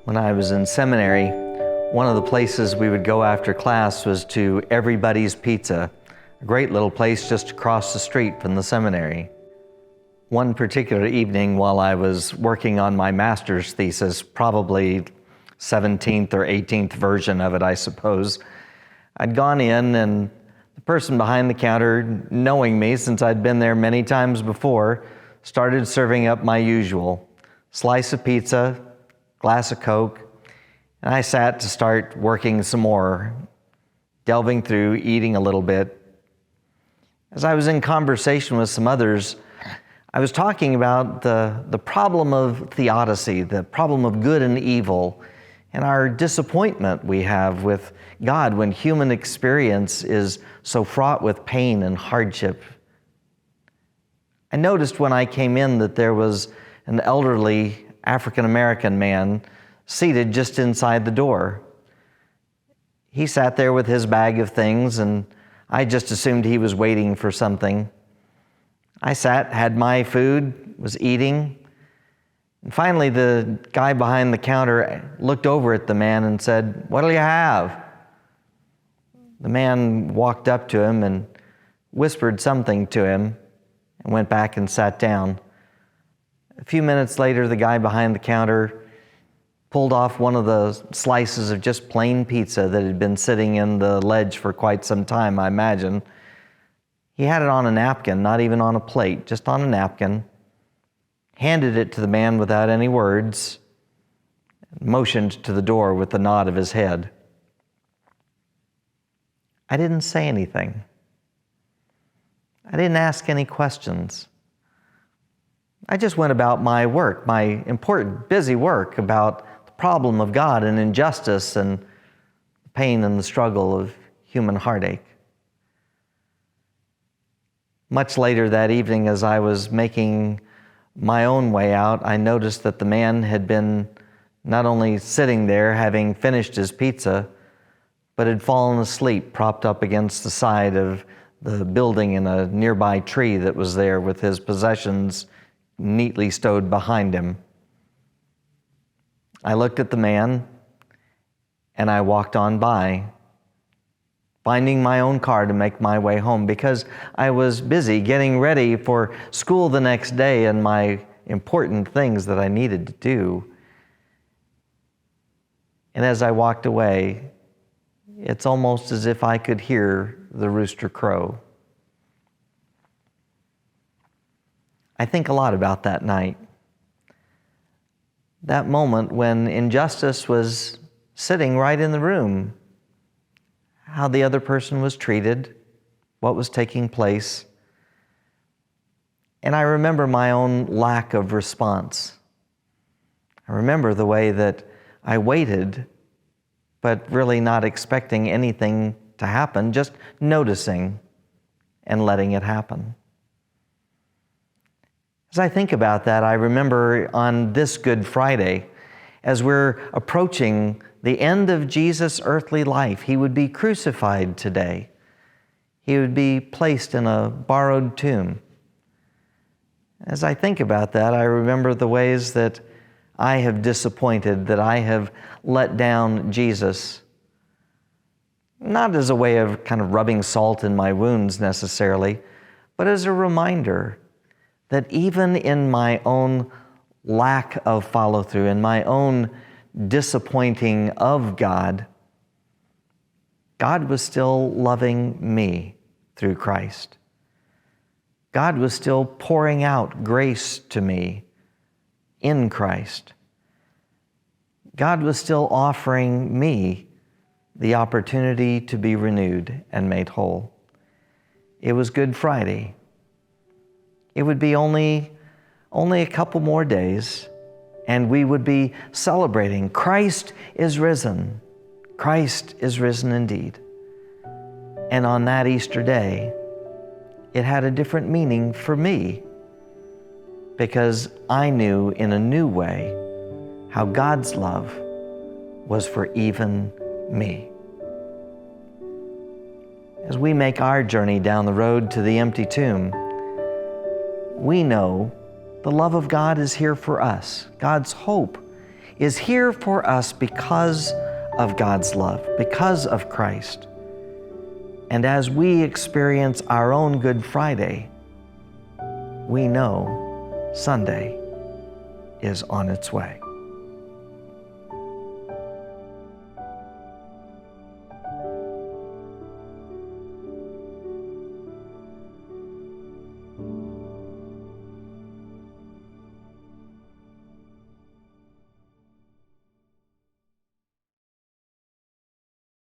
When I was in seminary, one of the places we would go after class was to Everybody's Pizza, a great little place just across the street from the seminary. One particular evening while I was working on my master's thesis, probably 17th or 18th version of it, I suppose, I'd gone in and the person behind the counter, knowing me since I'd been there many times before, started serving up my usual slice of pizza, glass of Coke, and I sat to start working some more, delving through, eating a little bit. As I was in conversation with some others, I was talking about the problem of theodicy, the problem of good and evil, and our disappointment we have with God when human experience is so fraught with pain and hardship. I noticed when I came in that there was an elderly African-American man seated just inside the door. He sat there with his bag of things, and I just assumed he was waiting for something. I sat, had my food, was eating, and finally the guy behind the counter looked over at the man and said, "What'll you have?" The man walked up to him and whispered something to him and went back and sat down. A few minutes later, the guy behind the counter pulled off one of the slices of just plain pizza that had been sitting in the ledge for quite some time, I imagine. He had it on a napkin, not even on a plate, just on a napkin, handed it to the man without any words, motioned to the door with a nod of his head. I didn't say anything. I didn't ask any questions. I just went about my work, my important, busy work about the problem of God and injustice and the pain and the struggle of human heartache. Much later that evening, as I was making my own way out, I noticed that the man had been not only sitting there having finished his pizza, but had fallen asleep propped up against the side of the building in a nearby tree that was there with his possessions neatly stowed behind him. I looked at the man and I walked on by, finding my own car to make my way home because I was busy getting ready for school the next day and my important things that I needed to do. And as I walked away, it's almost as if I could hear the rooster crow. I think a lot about that night. That moment when injustice was sitting right in the room, how the other person was treated, what was taking place. And I remember my own lack of response. I remember the way that I waited, but really not expecting anything to happen, just noticing and letting it happen. As I think about that, I remember on this Good Friday, as we're approaching the end of Jesus' earthly life, he would be crucified today. He would be placed in a borrowed tomb. As I think about that, I remember the ways that I have disappointed, that I have let down Jesus. Not as a way of kind of rubbing salt in my wounds necessarily, but as a reminder that even in my own lack of follow-through, in my own disappointing of God, God was still loving me through Christ. God was still pouring out grace to me in Christ. God was still offering me the opportunity to be renewed and made whole. It was Good Friday. It would be only a couple more days, and we would be celebrating Christ is risen. Christ is risen indeed. And on that Easter day, it had a different meaning for me because I knew in a new way how God's love was for even me. As we make our journey down the road to the empty tomb, we know the love of God is here for us. God's hope is here for us because of God's love, because of Christ. And as we experience our own Good Friday, we know Sunday is on its way.